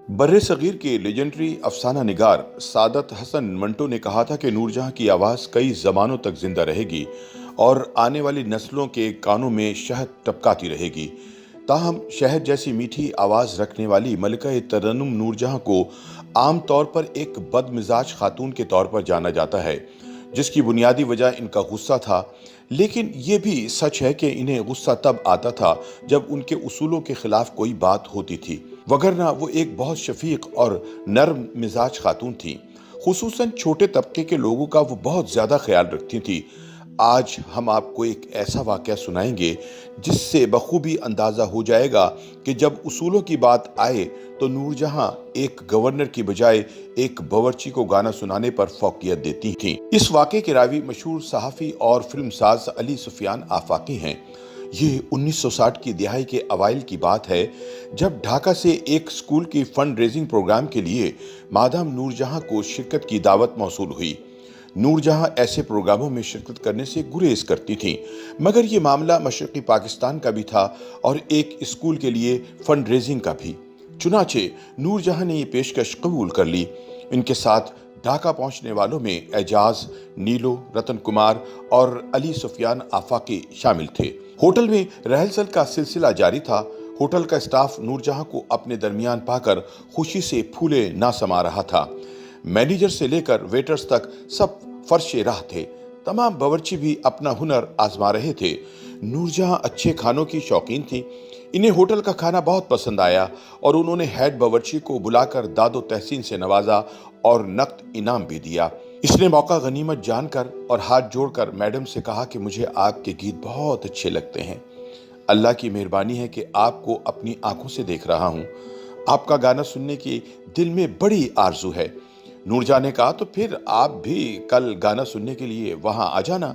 बर्रे सगीर के लेजेंडरी अफसाना निगार सादत हसन मंटो ने कहा था कि नूरजहां की आवाज़ कई ज़मानों तक जिंदा रहेगी और आने वाली नस्लों के कानों में शहद टपकाती रहेगी। ताहम शहद जैसी मीठी आवाज़ रखने वाली मलिका तरन्नुम नूरजहां को आम तौर पर एक बदमिजाज खातून के तौर पर जाना जाता है, जिसकी बुनियादी वजह इनका गुस्सा था। लेकिन ये भी सच है कि इन्हें गुस्सा तब आता था जब उनके उसूलों के खिलाफ कोई बात होती थी, वगरना वो एक बहुत शफीक और नर्म मिजाज खातून थी। खुसूसन छोटे तबके के लोगों का वो बहुत ज़्यादा ख्याल रखती थी। आज हम आपको एक ऐसा वाक़या सुनाएंगे जिससे बखूबी अंदाज़ा हो जाएगा कि जब उसूलों की बात आए तो नूरजहां एक गवर्नर की बजाय एक बावर्ची को गाना सुनाने पर फौकियत देती थीं। इस वाक़े के रावी मशहूर सहाफ़ी और फिल्मसाज अली सुफियान आफाकी हैं। ये 1960 की दिहाई के अवाइल की बात है, जब ढाका से एक स्कूल की फंड रेजिंग प्रोग्राम के लिए मादाम नूरजहां को शिरकत की दावत मौसूल हुई। नूरजहां ऐसे प्रोग्रामों में शिरकत करने से गुरेज करती थीं, मगर ये मामला मशरक़ी पाकिस्तान का भी था और एक स्कूल के लिए फंड रेजिंग का भी। चुनाचे नूरजहां ने ये पेशकश कबूल कर ली। इनके साथ ढाका पहुंचने वालों में एजाज, नीलो, रतन कुमार और अली सुफियान आफाकी शामिल थे। होटल में रहलसल का सिलसिला जारी था। होटल का स्टाफ नूरजहां को अपने दरमियान पाकर खुशी से फूले ना समा रहा था। मैनेजर से लेकर वेटर्स तक सब फर्शे राह थे। तमाम बावर्ची भी अपना हुनर आजमा रहे थे। नूरजहां अच्छे खानों की शौकीन थी। इन्हें होटल का खाना बहुत पसंद आया और उन्होंने हेड बावर्ची को बुलाकर दादो तहसीन से नवाजा और नकद इनाम भी दिया। इसने मौका गनीमत जानकर और हाथ जोड़कर मैडम से कहा कि मुझे आपके गीत बहुत अच्छे लगते हैं। अल्लाह की मेहरबानी है कि आपको अपनी आंखों से देख रहा हूँ। आपका गाना सुनने की दिल में बड़ी आरजू है। नूरजहां ने कहा, तो फिर आप भी कल गाना सुनने के लिए वहां आ जाना।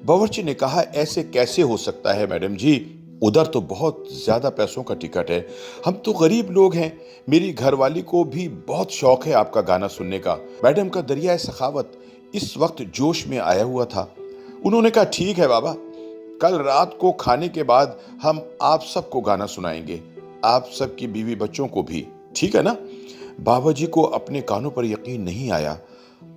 बावर्ची ने कहा, ऐसे कैसे हो सकता है मैडम जी, उधर तो बहुत ज्यादा पैसों का टिकट है। हम तो गरीब लोग हैं। मेरी घरवाली को भी बहुत शौक है आपका गाना सुनने का। मैडम का दरिया सखावत इस वक्त जोश में आया हुआ था। उन्होंने कहा, ठीक है बाबा, कल रात को खाने के बाद हम आप सबको गाना सुनाएंगे, आप सबकी बीवी बच्चों को भी, ठीक है ना? बाबा जी को अपने कानों पर यकीन नहीं आया।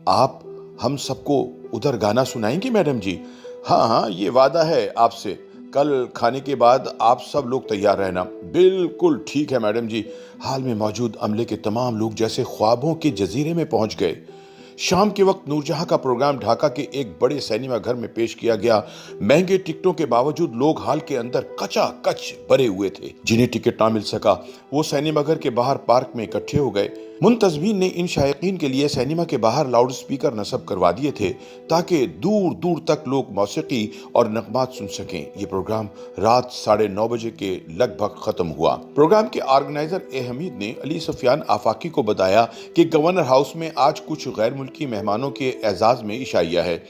आप हम सबको उधर गाना सुनाएंगे मैडम जी? हाँ हाँ, ये वादा है आपसे। कल खाने के बाद आप सब लोग तैयार रहना। बिल्कुल ठीक है मैडम जी। हाल में मौजूद अमले के तमाम लोग जैसे ख्वाबों के जजीरे में पहुंच गए। शाम के वक्त नूरजहां का प्रोग्राम ढाका के एक बड़े सिनेमा घर में पेश किया गया। महंगे टिकटों के बावजूद लोग हाल के अंदर कचाकच भरे हुए थे। जिन्हें टिकट ना मिल सका वो सिनेमा घर के बाहर पार्क में इकट्ठे हो गए। मुंतजमीन ने इन शायकीन के लिए सिनेमा के बाहर लाउड स्पीकर नस्ब करवा दिए थे ताकि दूर दूर तक लोग मौसीकी और नगमात सुन सकें। ये प्रोग्राम रात 9:30 बजे के लगभग खत्म हुआ। प्रोग्राम के ऑर्गेनाइजर ए हमीद ने अली सुफियान आफाकी को बताया कि गवर्नर हाउस में आज कुछ गैर मुल्की मेहमानों के एजाज में इशाइया है।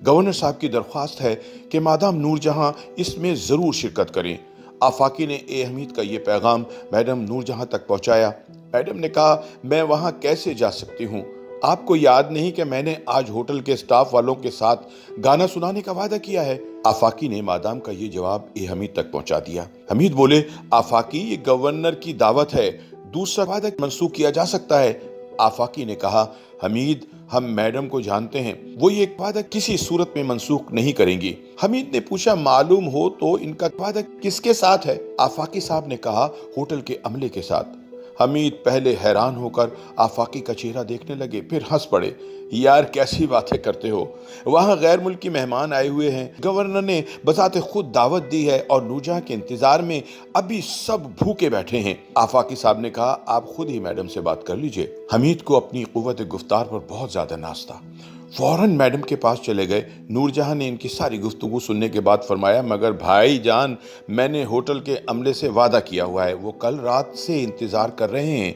गवर्नर साहब की दरख्वास्त है कि मादाम नूरजहां इसमें जरूर शिरकत करें। आफाकी ने ए हमीद का ये पैगाम मैडम नूरजहां तक पहुंचाया। मैडम ने कहा, मैं वहां कैसे जा सकती हूँ? आपको याद नहीं कि मैंने आज होटल के स्टाफ वालों के साथ गाना सुनाने का वादा किया है? आफाकी ने मादाम का ये जवाब ए हमीद तक पहुंचा दिया। हमीद बोले, आफाकी, ये गवर्नर की दावत है, दूसरा वादा मनसूख किया जा सकता है। आफाकी ने कहा, हमीद, हम मैडम को जानते हैं, वो ये वादा किसी सूरत में मनसूख नहीं करेंगी। हमीद ने पूछा, मालूम हो तो इनका वादा किसके साथ है? आफाकी साहब ने कहा, होटल के अमले के साथ। हमीद पहले हैरान होकर आफाकी का चेहरा देखने लगे, फिर हंस पड़े। यार कैसी बातें करते हो, वहां गैर मुल्की मेहमान आए हुए हैं, गवर्नर ने बजाते खुद दावत दी है और नूरजहां के इंतजार में अभी सब भूखे बैठे हैं। आफाकी साहब ने कहा, आप खुद ही मैडम से बात कर लीजिए। हमीद को अपनी कुव्वत गुफ्तार पर बहुत ज्यादा नाज था। फौरन मैडम के पास चले गए। नूरजहां ने इनकी सारी गुफ्तगू सुनने के बाद फरमाया, मगर भाई जान, मैंने होटल के अमले से वादा किया हुआ है, वो कल रात से इंतजार कर रहे हैं।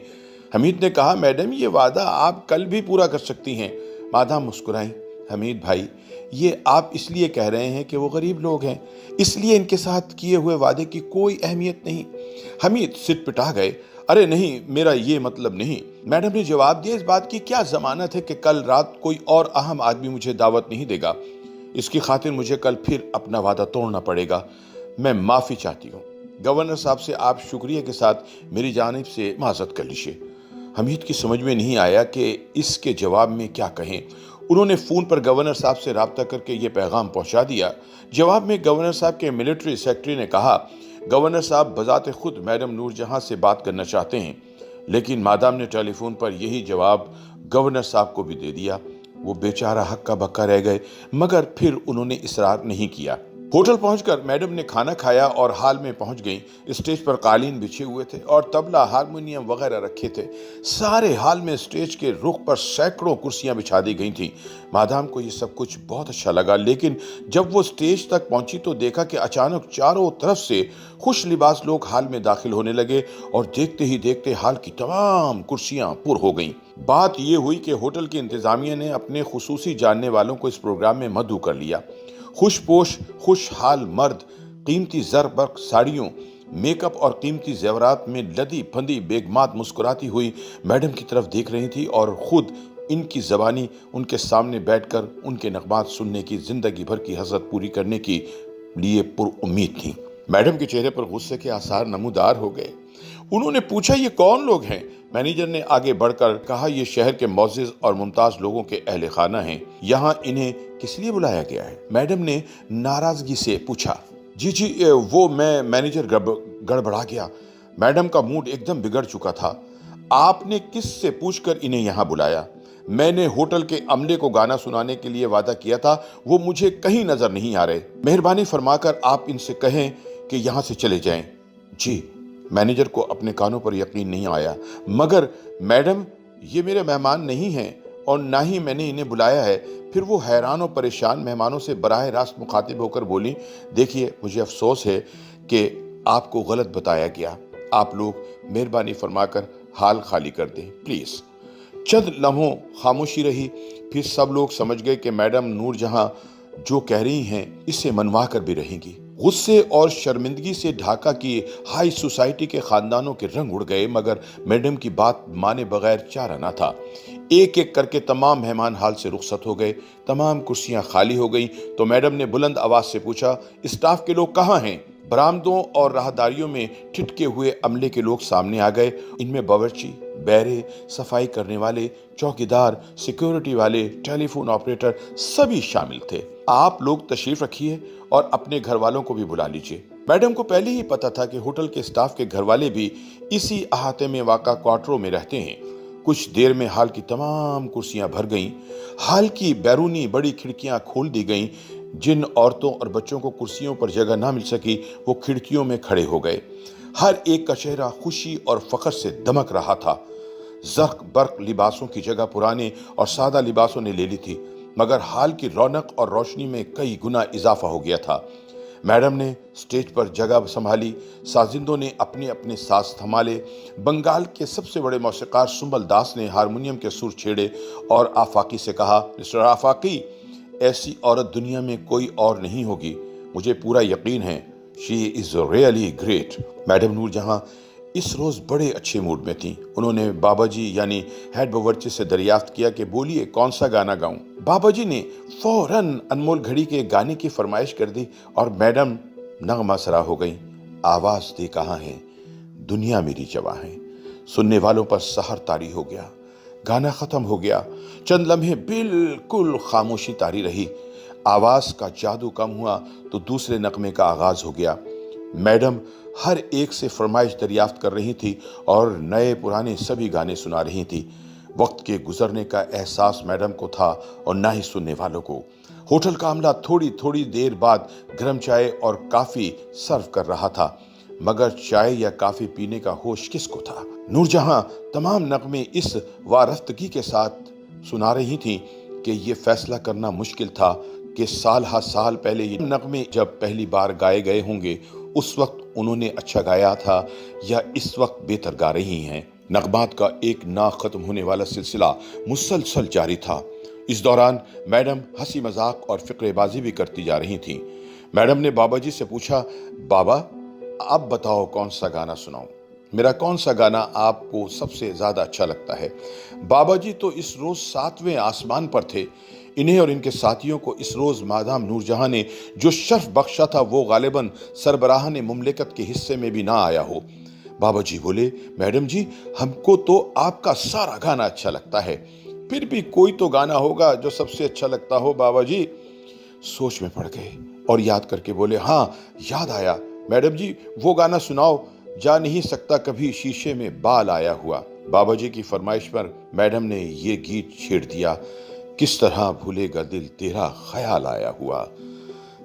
हमीद ने कहा, मैडम, ये वादा आप कल भी पूरा कर सकती हैं। मादाम मुस्कुराई। हमीद भाई, ये आप इसलिए कह रहे हैं कि वो गरीब लोग हैं, इसलिए इनके साथ किए हुए वादे की कोई अहमियत नहीं। हमीद सिट पिटा गए। अरे नहीं, मेरा ये मतलब नहीं। मैडम ने जवाब दिया, इस बात की क्या जमानत है कि कल रात कोई और अहम आदमी मुझे दावत नहीं देगा? इसकी खातिर मुझे कल फिर अपना वादा तोड़ना पड़ेगा। मैं माफी चाहती हूँ। गवर्नर साहब से आप शुक्रिया के साथ मेरी जानिब से माजरत कर लीजिए। حمید کی سمجھ میں نہیں آیا کہ اس کے جواب میں کیا کہیں۔ انہوں نے فون پر گورنر صاحب سے رابطہ کر کے یہ پیغام پہنچا دیا۔ جواب میں گورنر صاحب کے ملٹری سیکرٹری نے کہا، گورنر صاحب بذات خود میڈم نور جہاں سے بات کرنا چاہتے ہیں، لیکن مادام نے ٹیلی فون پر یہی جواب گورنر صاحب کو بھی دے دیا۔ وہ بیچارہ ہکا بکا رہ گئے، مگر پھر انہوں نے اصرار نہیں کیا۔ ہوٹل پہنچ کر میڈم نے کھانا کھایا اور ہال میں پہنچ گئیں۔ اسٹیج پر قالین بچھے ہوئے تھے اور طبلہ، ہارمونیم وغیرہ رکھے تھے۔ سارے ہال میں اسٹیج کے رخ پر سینکڑوں کرسیاں بچھا دی گئی تھیں۔ مادام کو یہ سب کچھ بہت اچھا لگا، لیکن جب وہ اسٹیج تک پہنچی تو دیکھا کہ اچانک چاروں طرف سے خوش لباس لوگ ہال میں داخل ہونے لگے اور دیکھتے ہی دیکھتے ہال کی تمام کرسیاں پر ہو گئیں۔ بات یہ ہوئی کہ ہوٹل کی انتظامیہ نے اپنے خصوصی جاننے والوں کو اس پروگرام میں مدعو کر لیا۔ خوش پوش، خوش حال مرد قیمتی زر برق ساڑیوں، میک اپ اور قیمتی زیورات میں لدی پھندی بیگمات مسکراتی ہوئی میڈم کی طرف دیکھ رہی تھی اور خود ان کی زبانی ان کے سامنے بیٹھ کر ان کے نغمات سننے کی زندگی بھر کی حسرت پوری کرنے کی لیے پر امید تھیں۔ میڈم کے چہرے پر غصے کے آثار نمودار ہو گئے۔ انہوں نے پوچھا، یہ کون لوگ ہیں؟ مینیجر نے آگے بڑھ کر کہا، یہ شہر کے معزز اور ممتاز لوگوں کے اہل خانہ ہیں۔ یہاں انہیں کس لیے بلایا گیا ہے؟ میڈم نے ناراضگی سے پوچھا۔ جی وہ میں مینیجر گڑبڑا گیا۔ میڈم کا موڈ ایک دم بگڑ چکا تھا۔ آپ نے کس سے پوچھ کر انہیں یہاں بلایا؟ میں نے ہوٹل کے عملے کو گانا سنانے کے لیے وعدہ کیا تھا، وہ مجھے کہیں نظر نہیں آ رہے۔ مہربانی فرما کر آپ ان سے کہیں کہ یہاں سے چلے جائیں۔ جی۔ مینیجر کو اپنے کانوں پر یقین نہیں آیا۔ مگر میڈم، یہ میرے مہمان نہیں ہیں اور نہ ہی میں نے انہیں بلایا ہے۔ پھر وہ حیران و پریشان مہمانوں سے براہ راست مخاطب ہو کر بولی، دیکھیے مجھے افسوس ہے کہ آپ کو غلط بتایا گیا۔ آپ لوگ مہربانی فرما کر حال خالی کر دیں پلیز۔ چند لمحوں خاموشی رہی، پھر سب لوگ سمجھ گئے کہ میڈم نور جہاں جو کہہ رہی ہیں اسے منوا کر بھی رہیں گی۔ غصے اور شرمندگی سے ڈھاکہ کی ہائی سوسائٹی کے خاندانوں کے رنگ اڑ گئے، مگر میڈم کی بات مانے بغیر چارہ نہ تھا۔ ایک ایک کر کے تمام مہمان حال سے رخصت ہو گئے، تمام کرسیاں خالی ہو گئیں تو میڈم نے بلند آواز سے پوچھا، اسٹاف کے لوگ کہاں ہیں؟ برآمدوں اور راہداریوں میں ٹھٹکے ہوئے عملے کے لوگ سامنے آ گئے۔ ان میں باورچی، بیرے، صفائی کرنے والے، چوکیدار، سیکیورٹی والے، ٹیلی فون آپریٹر سبھی شامل تھے۔ آپ لوگ تشریف رکھیے اور اپنے گھر والوں کو بھی بلا لیجیے۔ میڈم کو پہلے ہی پتا تھا کہ ہوٹل کے اسٹاف کے گھر والے بھی اسی احاطے میں واقع کوارٹروں میں رہتے ہیں۔ کچھ دیر میں ہال کی تمام کرسیاں بھر گئیں۔ ہال کی بیرونی بڑی کھڑکیاں کھول دی گئیں۔ جن عورتوں اور بچوں کو کرسیوں پر جگہ نہ مل سکی وہ کھڑکیوں میں کھڑے ہو گئے۔ ہر ایک کا چہرہ خوشی اور فخر سے دمک رہا تھا۔ زرق برق لباسوں کی جگہ پرانے اور سادہ لباسوں نے لے لی تھی، مگر ہال کی رونق اور روشنی میں کئی گنا اضافہ ہو گیا تھا۔ میڈم نے سٹیج پر جگہ سنبھالی، سازندوں نے اپنے اپنے ساز تھمالے۔ بنگال کے سب سے بڑے موسیقار سنبل داس نے ہارمونیم کے سر چھیڑے اور آفاقی سے کہا، مسٹر آفاقی، ایسی عورت دنیا میں کوئی اور نہیں ہوگی، مجھے پورا یقین ہے، شی از ریئلی گریٹ۔ میڈم نور جہاں اس روز بڑے اچھے موڈ میں تھیں۔ انہوں نے بابا جی یعنی ہیڈ باورچی سے دریافت کیا کہ بولیے کون سا گانا گاؤں۔ بابا جی نے فوراً انمول گھڑی کے گانے کی فرمائش کر دی اور میڈم نغمہ سرا ہو گئیں، آواز دے کہاں ہے، دنیا میری جواں ہے۔ سننے والوں پر سحر طاری ہو گیا۔ گانا ختم ہو گیا۔ چند لمحے بالکل خاموشی طاری رہی۔ آواز کا جادو کم ہوا تو دوسرے نغمے کا آغاز ہو گیا۔ میڈم ہر ایک سے فرمائش دریافت کر رہی تھی اور نئے پرانے سبھی گانے سنا رہی تھی۔ وقت کے گزرنے کا احساس میڈم کو تھا اور نہ ہی سننے والوں کو۔ ہوٹل کا عملہ تھوڑی دیر بعد گرم چائے اور کافی سرو کر رہا تھا، مگر چائے یا کافی پینے کا ہوش کس کو تھا؟ نور جہاں تمام نغمے اس وارفتگی کے ساتھ سنا رہی تھیں کہ یہ فیصلہ کرنا مشکل تھا کہ سال ہا سال پہلے یہ نغمے جب پہلی بار گائے گئے ہوں گے اس وقت انہوں نے اچھا گایا تھا یا اس وقت بہتر گا رہی ہیں۔ نغمات کا ایک نہ ختم ہونے والا سلسلہ مسلسل جاری تھا۔ اس دوران میڈم ہنسی مذاق اور فقرے بازی بھی کرتی جا رہی تھیں۔ میڈم نے بابا جی سے پوچھا، بابا اب بتاؤ کون سا گانا سناؤں؟ میرا کون سا گانا آپ کو سب سے زیادہ اچھا لگتا ہے؟ بابا جی تو اس روز 7ویں آسمان پر تھے۔ انہیں اور ان کے ساتھیوں کو اس روز مادام نور جہاں نے جو شرف بخشا تھا وہ غالباً سربراہان مملکت کے حصے میں بھی نہ آیا ہو۔ बाबा जी बोले, मैडम जी, हमको तो आपका सारा गाना अच्छा लगता है, फिर भी कोई तो गाना होगा जो सबसे अच्छा लगता हो बाबा जी। सोच में पड़ गए और याद करके बोले, हाँ याद आया, मैडम जी वो गाना सुनाओ, जा नहीं सकता कभी शीशे में बाल आया हुआ। बाबा जी की फरमाइश पर मैडम ने ये गीत छेड़ दिया, किस तरह भूलेगा दिल तेरा ख्याल आया हुआ,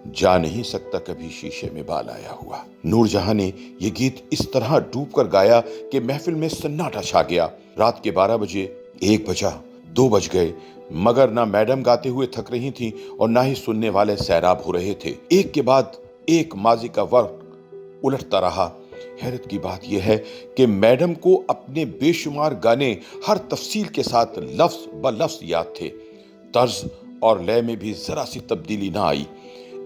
जा नहीं सकता कभी शीशे में बाल आया हुआ। नूरजहां ने यह गीत इस तरह डूब कर गाया कि महफिल में सन्नाटा छा गया। रात के 12 बजे, 1 बजा, 2 बज गए, मगर ना मैडम गाते हुए थक रही थी और ना ही सुनने वाले सैराब हो रहे थे। एक के बाद एक माजी का वक्त उलटता रहा। हैरत की बात यह है कि मैडम को अपने बेशुमार गाने हर तफसील के साथ लफ्ज ब लफ्ज याद थे। तर्ज और लय में भी जरा सी तब्दीली ना आई।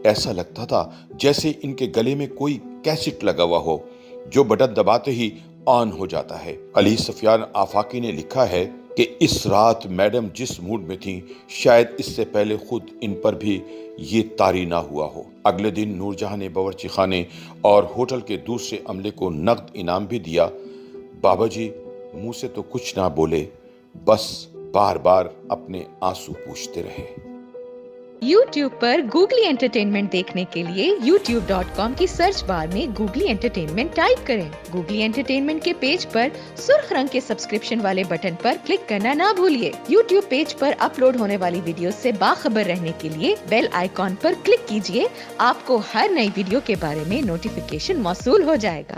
ऐसा लगता था जैसे इनके गले में कोई कैसेट लगा हुआ हो जो बटन दबाते ही ऑन हो जाता है। अली सफियान आफाकी ने लिखा है कि इस रात मैडम जिस मूड में थी, शायद इससे पहले खुद इन पर भी ये तारी ना हुआ हो। अगले दिन नूरजहां ने बावर्ची खाने और होटल के दूसरे अमले को नकद इनाम भी दिया। बाबा जी मुंह से तो कुछ ना बोले, बस बार बार अपने आंसू पूछते रहे। YouTube पर गूगली एंटरटेनमेंट देखने के लिए youtube.com की सर्च बार में गूगली एंटरटेनमेंट टाइप करें। गूगली एंटरटेनमेंट के पेज पर सुर्ख रंग के सब्सक्रिप्शन वाले बटन पर क्लिक करना ना भूलिए। YouTube पेज पर अपलोड होने वाली वीडियो से बाखबर रहने के लिए बेल आइकॉन पर क्लिक कीजिए। आपको हर नई वीडियो के बारे में नोटिफिकेशन मौसूल हो जाएगा।